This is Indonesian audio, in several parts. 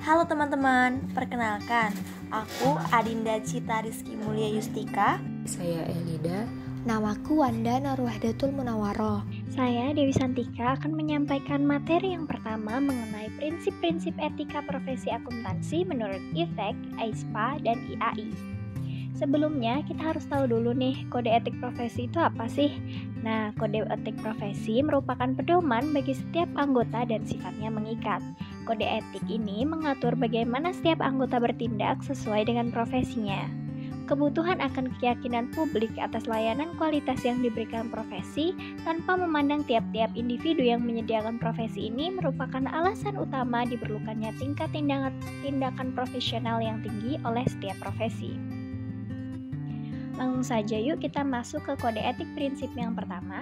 Halo teman-teman, perkenalkan, aku Adinda Cita Rizky Mulia Yustika. Saya Elida. Namaku Wanda Narwahdatul Munawaroh. Saya Dewi Santika akan menyampaikan materi yang pertama mengenai prinsip-prinsip etika profesi akuntansi menurut IFEK, AISPA, dan IAI. Sebelumnya kita harus tahu dulu nih, kode etik profesi itu apa sih? Nah, kode etik profesi merupakan pedoman bagi setiap anggota dan sifatnya mengikat. Kode etik ini mengatur bagaimana setiap anggota bertindak sesuai dengan profesinya. Kebutuhan akan keyakinan publik atas layanan kualitas yang diberikan profesi tanpa memandang tiap-tiap individu yang menyediakan profesi ini merupakan alasan utama diperlukannya tingkat tindakan profesional yang tinggi oleh setiap profesi. Langsung saja yuk kita masuk ke kode etik prinsip yang pertama,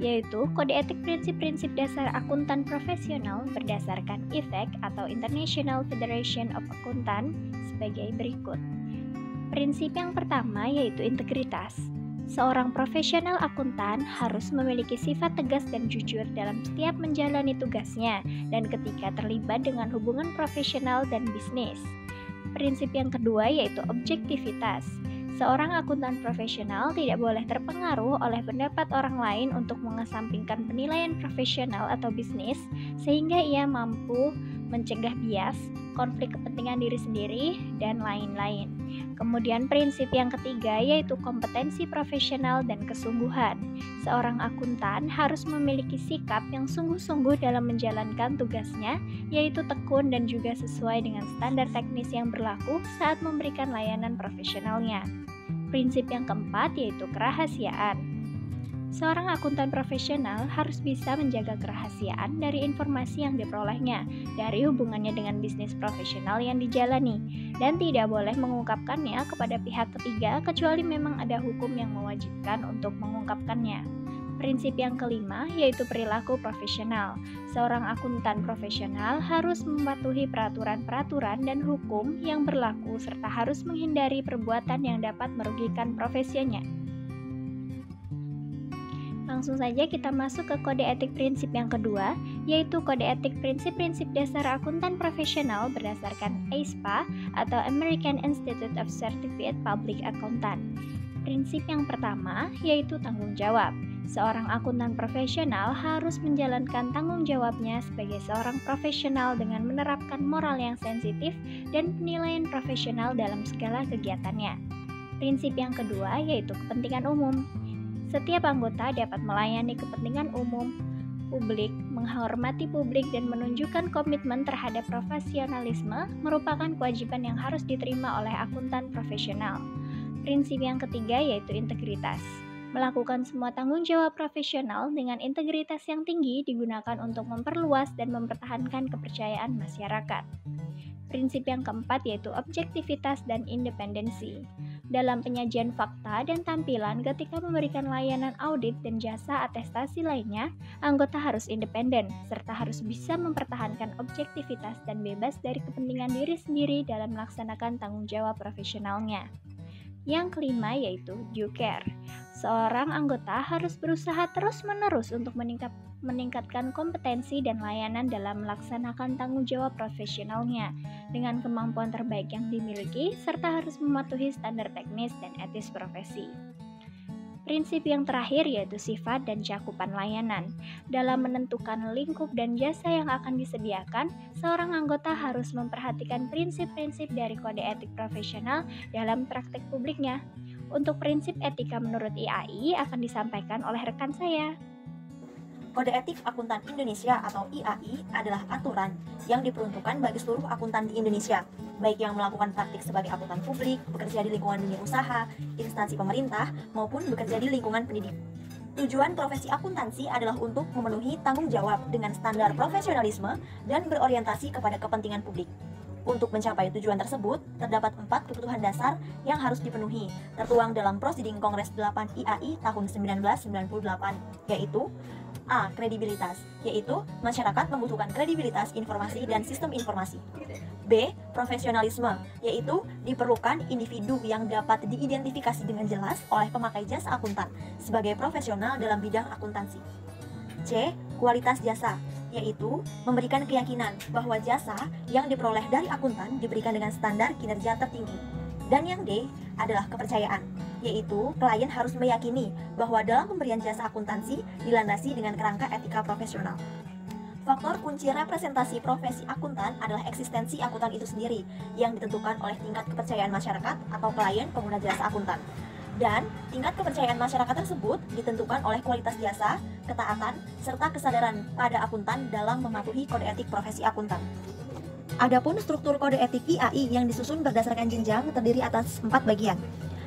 yaitu kode etik prinsip-prinsip dasar akuntan profesional berdasarkan IFEK atau International Federation of Accountant sebagai berikut. Prinsip yang pertama yaitu integritas. Seorang profesional akuntan harus memiliki sifat tegas dan jujur dalam setiap menjalani tugasnya dan ketika terlibat dengan hubungan profesional dan bisnis. Prinsip yang kedua yaitu objektivitas. Seorang akuntan profesional tidak boleh terpengaruh oleh pendapat orang lain untuk mengesampingkan penilaian profesional atau bisnis sehingga ia mampu mencegah bias, konflik kepentingan diri sendiri, dan lain-lain. Kemudian prinsip yang ketiga yaitu kompetensi profesional dan kesungguhan. Seorang akuntan harus memiliki sikap yang sungguh-sungguh dalam menjalankan tugasnya, yaitu tekun dan juga sesuai dengan standar teknis yang berlaku saat memberikan layanan profesionalnya. Prinsip yang keempat yaitu kerahasiaan. Seorang akuntan profesional harus bisa menjaga kerahasiaan dari informasi yang diperolehnya dari hubungannya dengan bisnis profesional yang dijalani dan tidak boleh mengungkapkannya kepada pihak ketiga kecuali memang ada hukum yang mewajibkan untuk mengungkapkannya. Prinsip yang kelima yaitu perilaku profesional. Seorang akuntan profesional harus mematuhi peraturan-peraturan dan hukum yang berlaku serta harus menghindari perbuatan yang dapat merugikan profesinya. Langsung saja kita masuk ke kode etik prinsip yang kedua, yaitu kode etik prinsip-prinsip dasar akuntan profesional berdasarkan AISPA atau American Institute of Certified Public Accountant. Prinsip yang pertama yaitu tanggung jawab. Seorang akuntan profesional harus menjalankan tanggung jawabnya sebagai seorang profesional dengan menerapkan moral yang sensitif dan penilaian profesional dalam segala kegiatannya. Prinsip yang kedua yaitu kepentingan umum. Setiap anggota dapat melayani kepentingan umum, publik, menghormati publik, dan menunjukkan komitmen terhadap profesionalisme merupakan kewajiban yang harus diterima oleh akuntan profesional. Prinsip yang ketiga yaitu integritas. Melakukan semua tanggung jawab profesional dengan integritas yang tinggi digunakan untuk memperluas dan mempertahankan kepercayaan masyarakat. Prinsip yang keempat yaitu objektivitas dan independensi. Dalam penyajian fakta dan tampilan ketika memberikan layanan audit dan jasa atestasi lainnya, anggota harus independen, serta harus bisa mempertahankan objektivitas dan bebas dari kepentingan diri sendiri dalam melaksanakan tanggung jawab profesionalnya. Yang kelima yaitu due care. Seorang anggota harus berusaha terus-menerus untuk meningkatkan kompetensi dan layanan dalam melaksanakan tanggung jawab profesionalnya dengan kemampuan terbaik yang dimiliki serta harus mematuhi standar teknis dan etis profesi. Prinsip yang terakhir yaitu sifat dan cakupan layanan. Dalam menentukan lingkup dan jasa yang akan disediakan, seorang anggota harus memperhatikan prinsip-prinsip dari kode etik profesional dalam praktek publiknya. Untuk prinsip etika menurut IAI akan disampaikan oleh rekan saya. Kode Etik Akuntan Indonesia atau IAI adalah aturan yang diperuntukkan bagi seluruh akuntan di Indonesia, baik yang melakukan praktik sebagai akuntan publik, bekerja di lingkungan dunia usaha, instansi pemerintah, maupun bekerja di lingkungan pendidikan. Tujuan profesi akuntansi adalah untuk memenuhi tanggung jawab dengan standar profesionalisme dan berorientasi kepada kepentingan publik. Untuk mencapai tujuan tersebut, terdapat 4 kebutuhan dasar yang harus dipenuhi, tertuang dalam Prosiding Kongres 8 IAI tahun 1998, yaitu A. Kredibilitas, yaitu masyarakat membutuhkan kredibilitas informasi dan sistem informasi. B. Profesionalisme, yaitu diperlukan individu yang dapat diidentifikasi dengan jelas oleh pemakai jasa akuntan sebagai profesional dalam bidang akuntansi. C. Kualitas jasa, yaitu memberikan keyakinan bahwa jasa yang diperoleh dari akuntan diberikan dengan standar kinerja tertinggi. Dan yang D adalah kepercayaan, yaitu klien harus meyakini bahwa dalam pemberian jasa akuntansi dilandasi dengan kerangka etika profesional. Faktor kunci representasi profesi akuntan adalah eksistensi akuntan itu sendiri yang ditentukan oleh tingkat kepercayaan masyarakat atau klien pengguna jasa akuntan. Dan tingkat kepercayaan masyarakat tersebut ditentukan oleh kualitas jasa, ketaatan, serta kesadaran pada akuntan dalam mematuhi kode etik profesi akuntan. Adapun struktur kode etik IAI yang disusun berdasarkan jenjang terdiri atas 4 bagian.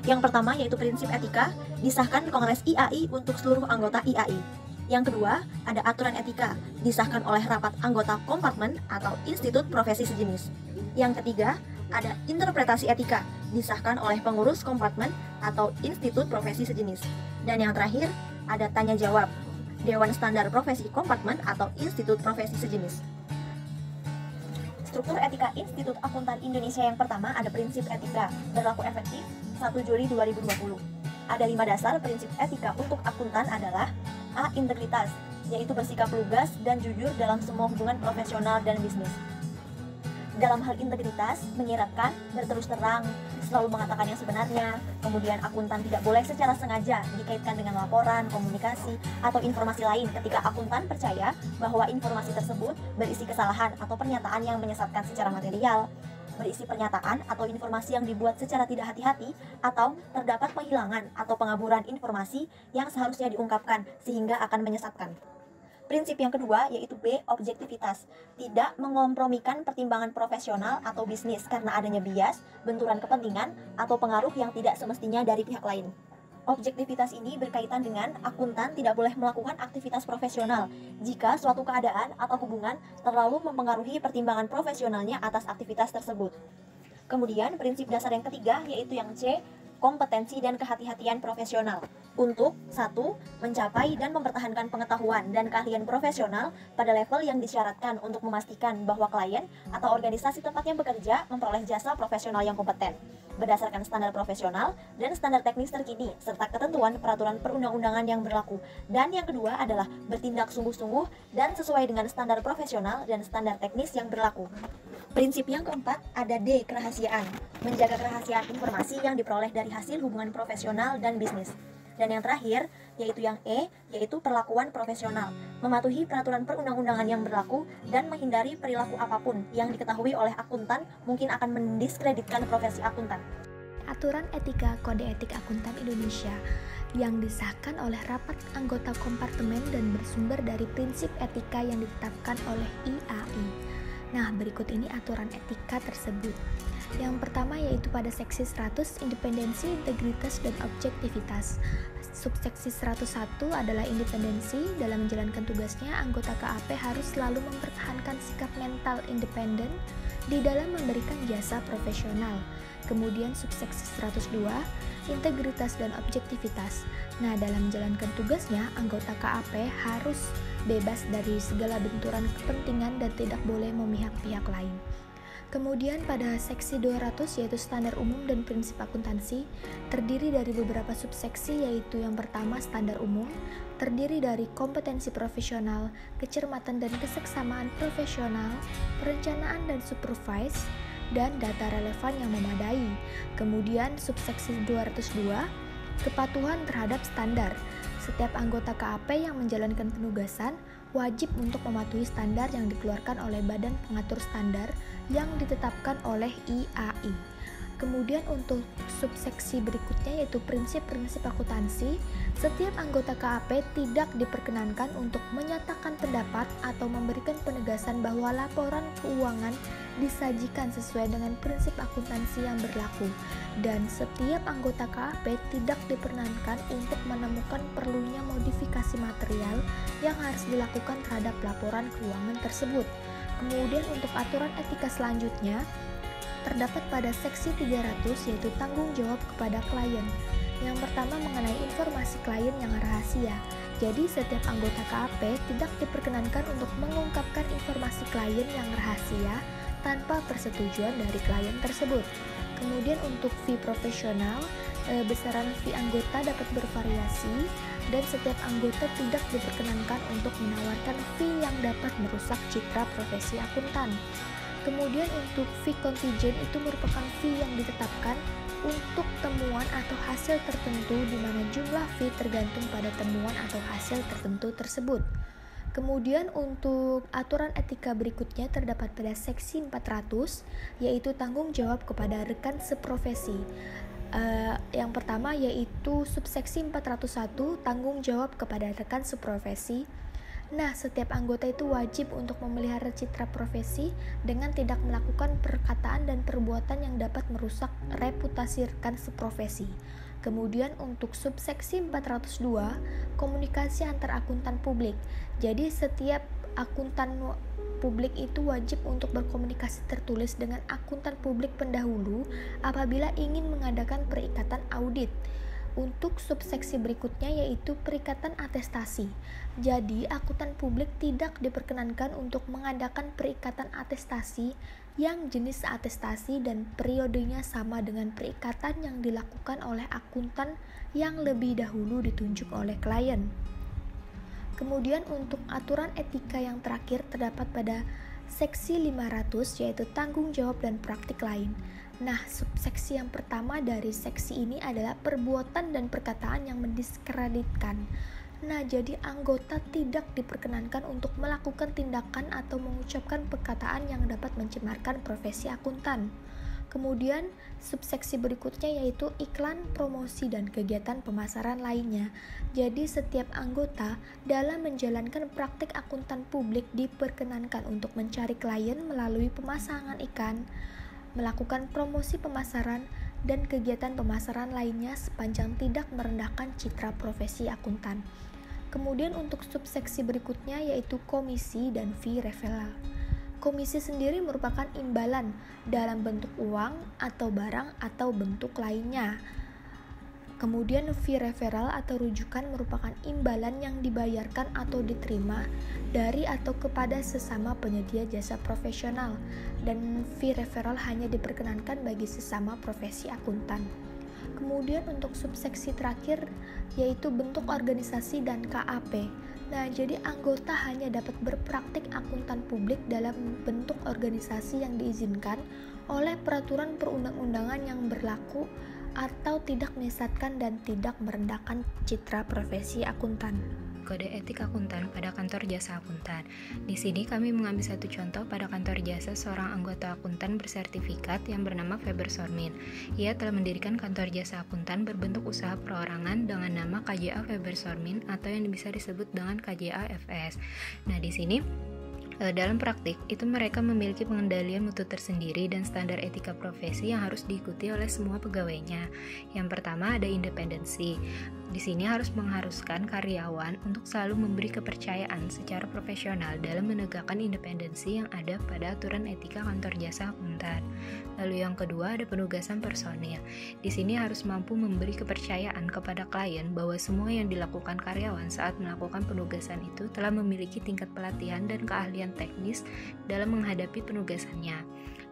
Yang pertama yaitu prinsip etika, disahkan di Kongres IAI untuk seluruh anggota IAI. Yang kedua, ada aturan etika, disahkan oleh rapat anggota kompartemen atau institut profesi sejenis. Yang ketiga, ada interpretasi etika, disahkan oleh pengurus kompartemen atau institut profesi sejenis. Dan yang terakhir, ada tanya jawab, Dewan Standar Profesi Kompartemen atau institut profesi sejenis. Struktur etika Institut Akuntan Indonesia yang pertama ada prinsip etika, berlaku efektif 1 Juli 2020. Ada 5 dasar prinsip etika untuk akuntan adalah A. Integritas, yaitu bersikap lugas dan jujur dalam semua hubungan profesional dan bisnis. Dalam hal integritas, menyiratkan, berterus terang, selalu mengatakan yang sebenarnya. Kemudian akuntan tidak boleh secara sengaja dikaitkan dengan laporan, komunikasi, atau informasi lain ketika akuntan percaya bahwa informasi tersebut berisi kesalahan atau pernyataan yang menyesatkan secara material, berisi pernyataan atau informasi yang dibuat secara tidak hati-hati, atau terdapat penghilangan atau pengaburan informasi yang seharusnya diungkapkan sehingga akan menyesatkan. Prinsip yang kedua yaitu B. Objektivitas, tidak mengompromikan pertimbangan profesional atau bisnis karena adanya bias, benturan kepentingan, atau pengaruh yang tidak semestinya dari pihak lain. Objektivitas ini berkaitan dengan akuntan tidak boleh melakukan aktivitas profesional jika suatu keadaan atau hubungan terlalu mempengaruhi pertimbangan profesionalnya atas aktivitas tersebut. Kemudian prinsip dasar yang ketiga yaitu yang C, kompetensi dan kehati-hatian profesional. Untuk 1. Mencapai dan mempertahankan pengetahuan dan keahlian profesional pada level yang disyaratkan untuk memastikan bahwa klien atau organisasi tempatnya bekerja memperoleh jasa profesional yang kompeten berdasarkan standar profesional dan standar teknis terkini serta ketentuan peraturan perundang-undangan yang berlaku. Dan yang kedua adalah bertindak sungguh-sungguh dan sesuai dengan standar profesional dan standar teknis yang berlaku. Prinsip yang keempat ada D. Kerahasiaan, menjaga kerahasiaan informasi yang diperoleh dari hasil hubungan profesional dan bisnis. Dan yang terakhir, yaitu yang E, yaitu perlakuan profesional, mematuhi peraturan perundang-undangan yang berlaku dan menghindari perilaku apapun yang diketahui oleh akuntan mungkin akan mendiskreditkan profesi akuntan. Aturan Etika Kode Etik Akuntan Indonesia yang disahkan oleh rapat anggota kompartemen dan bersumber dari prinsip etika yang ditetapkan oleh IAI. Nah, berikut ini aturan etika tersebut. Yang pertama yaitu pada seksi 100 independensi, integritas, dan objektivitas. Subseksi 101 adalah independensi. Dalam menjalankan tugasnya, anggota KAP harus selalu mempertahankan sikap mental independen di dalam memberikan jasa profesional. Kemudian subseksi 102, integritas dan objektivitas. Nah, dalam menjalankan tugasnya, anggota KAP harus bebas dari segala benturan kepentingan dan tidak boleh memihak pihak lain. Kemudian pada seksi 200 yaitu standar umum dan prinsip akuntansi, terdiri dari beberapa subseksi yaitu yang pertama standar umum, terdiri dari kompetensi profesional, kecermatan dan keseksamaan profesional, perencanaan dan supervise, dan data relevan yang memadai. Kemudian subseksi 202, kepatuhan terhadap standar. Setiap anggota KAP yang menjalankan penugasan wajib untuk mematuhi standar yang dikeluarkan oleh Badan Pengatur Standar yang ditetapkan oleh IAI. Kemudian untuk subseksi berikutnya yaitu prinsip-prinsip akuntansi, setiap anggota KAP tidak diperkenankan untuk menyatakan pendapat atau memberikan penegasan bahwa laporan keuangan disajikan sesuai dengan prinsip akuntansi yang berlaku, dan setiap anggota KAP tidak diperkenankan untuk menemukan perlunya modifikasi material yang harus dilakukan terhadap laporan keuangan tersebut. Kemudian untuk aturan etika selanjutnya terdapat pada seksi 300 yaitu tanggung jawab kepada klien. Yang pertama mengenai informasi klien yang rahasia. Jadi setiap anggota KAP tidak diperkenankan untuk mengungkapkan informasi klien yang rahasia tanpa persetujuan dari klien tersebut. Kemudian untuk fee profesional, besaran fee anggota dapat bervariasi dan setiap anggota tidak diperkenankan untuk menawarkan fee yang dapat merusak citra profesi akuntan. Kemudian untuk fee kontijen itu merupakan fee yang ditetapkan untuk temuan atau hasil tertentu di mana jumlah fee tergantung pada temuan atau hasil tertentu tersebut. Kemudian untuk aturan etika berikutnya terdapat pada seksi 400, yaitu tanggung jawab kepada rekan seprofesi. Yang pertama yaitu subseksi 401, tanggung jawab kepada rekan seprofesi. Nah, setiap anggota itu wajib untuk memelihara citra profesi dengan tidak melakukan perkataan dan perbuatan yang dapat merusak reputasi rekan seprofesi. Kemudian untuk subseksi 402, komunikasi antar akuntan publik. Jadi setiap akuntan publik itu wajib untuk berkomunikasi tertulis dengan akuntan publik pendahulu apabila ingin mengadakan perikatan audit. Untuk subseksi berikutnya yaitu perikatan atestasi. Jadi, akuntan publik tidak diperkenankan untuk mengadakan perikatan atestasi yang jenis atestasi dan periodenya sama dengan perikatan yang dilakukan oleh akuntan yang lebih dahulu ditunjuk oleh klien. Kemudian untuk aturan etika yang terakhir terdapat pada seksi 500 yaitu tanggung jawab dan praktik lain. Nah, subseksi yang pertama dari seksi ini adalah perbuatan dan perkataan yang mendiskreditkan. Nah, jadi anggota tidak diperkenankan untuk melakukan tindakan atau mengucapkan perkataan yang dapat mencemarkan profesi akuntan. Kemudian, subseksi berikutnya yaitu iklan, promosi, dan kegiatan pemasaran lainnya. Jadi, setiap anggota dalam menjalankan praktik akuntan publik diperkenankan untuk mencari klien melalui pemasangan iklan, melakukan promosi pemasaran, dan kegiatan pemasaran lainnya sepanjang tidak merendahkan citra profesi akuntan. Kemudian untuk subseksi berikutnya yaitu komisi dan fee referral. Komisi sendiri merupakan imbalan dalam bentuk uang atau barang atau bentuk lainnya. Kemudian fee referral atau rujukan merupakan imbalan yang dibayarkan atau diterima dari atau kepada sesama penyedia jasa profesional, dan fee referral hanya diperkenankan bagi sesama profesi akuntan. Kemudian untuk subseksi terakhir yaitu bentuk organisasi dan KAP. Nah, jadi anggota hanya dapat berpraktik akuntan publik dalam bentuk organisasi yang diizinkan oleh peraturan perundang-undangan yang berlaku atau tidak menyesatkan dan tidak merendahkan citra profesi akuntan. Kode etik akuntan pada kantor jasa akuntan. Di sini kami mengambil satu contoh pada kantor jasa seorang anggota akuntan bersertifikat yang bernama Feber Sormin. Ia telah mendirikan kantor jasa akuntan berbentuk usaha perorangan dengan nama KJA Feber Sormin atau yang bisa disebut dengan KJA FS. Nah, di sini dalam praktik, itu mereka memiliki pengendalian mutu tersendiri dan standar etika profesi yang harus diikuti oleh semua pegawainya. Yang pertama ada independensi. Di sini mengharuskan karyawan untuk selalu memberi kepercayaan secara profesional dalam menegakkan independensi yang ada pada aturan etika kantor jasa akuntan. Lalu yang kedua ada penugasan personil. Di sini harus mampu memberi kepercayaan kepada klien bahwa semua yang dilakukan karyawan saat melakukan penugasan itu telah memiliki tingkat pelatihan dan keahlian teknis dalam menghadapi penugasannya.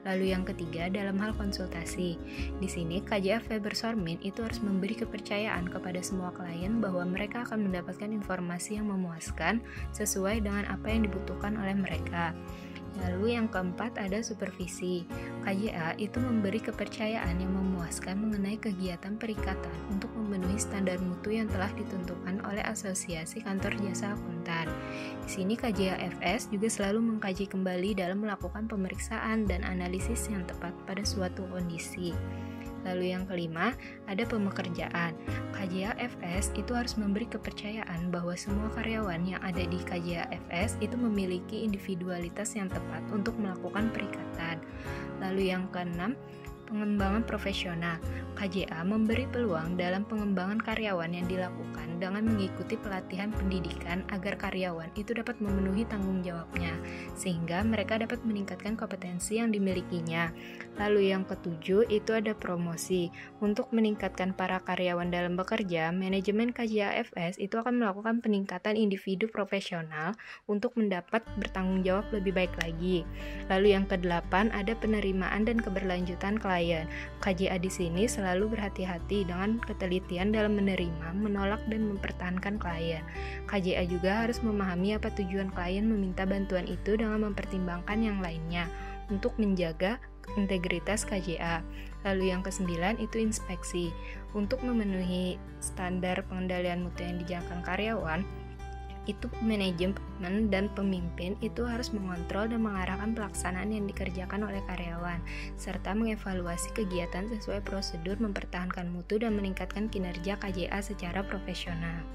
Lalu yang ketiga dalam hal konsultasi. Di sini KJA Feber Sormin itu harus memberi kepercayaan kepada semua klien bahwa mereka akan mendapatkan informasi yang memuaskan sesuai dengan apa yang dibutuhkan oleh mereka. Lalu yang keempat ada supervisi. KJA itu memberi kepercayaan yang memuaskan mengenai kegiatan perikatan untuk memenuhi standar mutu yang telah ditentukan oleh Asosiasi Kantor Jasa Akuntan. Di sini KJA FS juga selalu mengkaji kembali dalam melakukan pemeriksaan dan analisis yang tepat pada suatu kondisi. Lalu yang kelima, ada pemekerjaan. KJA FS itu harus memberi kepercayaan bahwa semua karyawan yang ada di KJA FS itu memiliki individualitas yang tepat untuk melakukan perikatan. Lalu yang keenam, Pengembangan profesional. KJA memberi peluang dalam pengembangan karyawan yang dilakukan dengan mengikuti pelatihan pendidikan agar karyawan itu dapat memenuhi tanggung jawabnya, sehingga mereka dapat meningkatkan kompetensi yang dimilikinya. Lalu yang ketujuh itu ada promosi. Untuk meningkatkan para karyawan dalam bekerja, manajemen KJA FS itu akan melakukan peningkatan individu profesional untuk mendapat bertanggung jawab lebih baik lagi. Lalu yang kedelapan ada penerimaan dan keberlanjutan klien. KJA di sini selalu berhati-hati dengan ketelitian dalam menerima, menolak, dan mempertahankan klien. KJA juga harus memahami apa tujuan klien meminta bantuan itu dengan mempertimbangkan yang lainnya untuk menjaga integritas KJA. Lalu yang kesembilan itu inspeksi. Untuk memenuhi standar pengendalian mutu yang dijalankan karyawan, itu manajemen dan pemimpin itu harus mengontrol dan mengarahkan pelaksanaan yang dikerjakan oleh karyawan, serta mengevaluasi kegiatan sesuai prosedur mempertahankan mutu dan meningkatkan kinerja KJA secara profesional.